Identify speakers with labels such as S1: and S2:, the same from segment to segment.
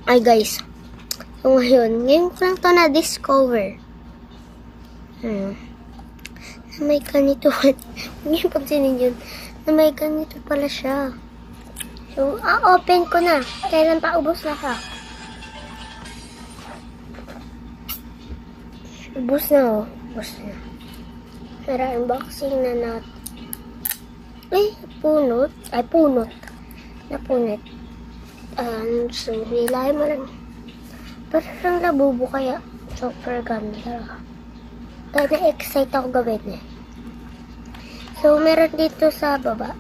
S1: Ay guys, so ngayon ko lang to na-discover. Na may ganito. Hindi pagsinin yun. Na may ganito pala siya. So, open ko na. Kailan pa ubos na ka? Ubos na oh. Ubos na. Tara, unboxing na natin. Ay, punot. Ay, punot. Napunit. So, nilay mo lang. Parang labubo kaya. Super ganda. Kaya na-excite ako gawin eh. So, meron dito sa baba.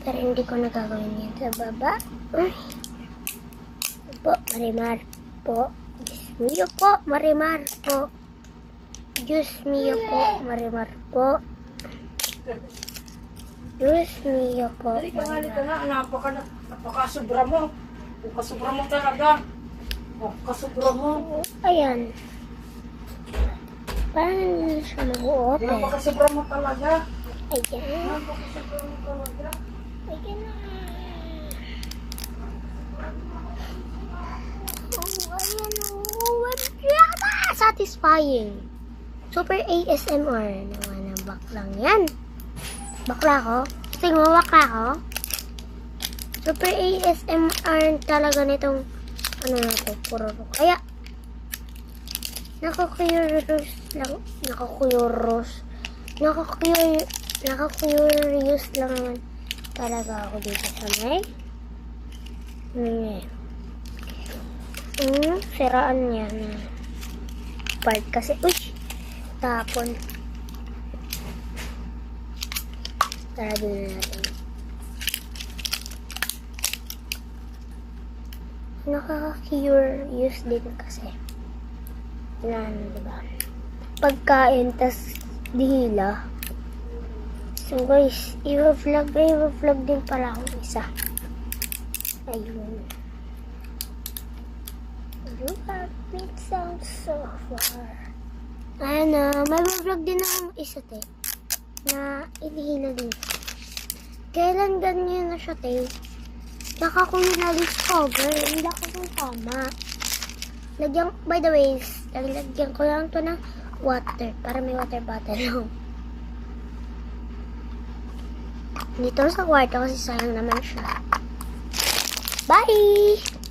S1: Pero hindi ko nagagawin yan sa baba. Po, Marimar po. Diyos mio po, Marimar po. Diyos mio po, Marimar po. Diyos mio po, Marimar.
S2: Napaka-sobra mo. Napaka-sobra mo talaga. Napaka-sobra mo.
S1: Ayan. Parang hindi na siya mag-open.
S2: Napaka-sobra mo talaga.
S1: Ayan.
S2: Napaka-sobra mo talaga.
S1: Ayan na. Ayan o. Satisfying. Super ASMR naman ang baklang yan. Bakla ko? Tingnan mo, bakla ko? Super ASMR talaga nitong ano na ito, puro. Kaya nakakurious lang. Nakakurious lang naman talaga ako dito sa may siraan niya na part kasi tapon. Tara din natin. Nakaka-curious din kasi. Yan, diba? Pagkain, tas dihila. So guys, i-vlog din pala akong isa. Ayun. You have been sound so far. Ayan na, may vlog din akong isa na inihila din. Kailan ganyan na siya Saka ko na-discover, hindi ako kung tama. By the way, lagyan ko lang to ng water para may water bottle. Dito sa kwarto kasi sayang naman siya. Bye!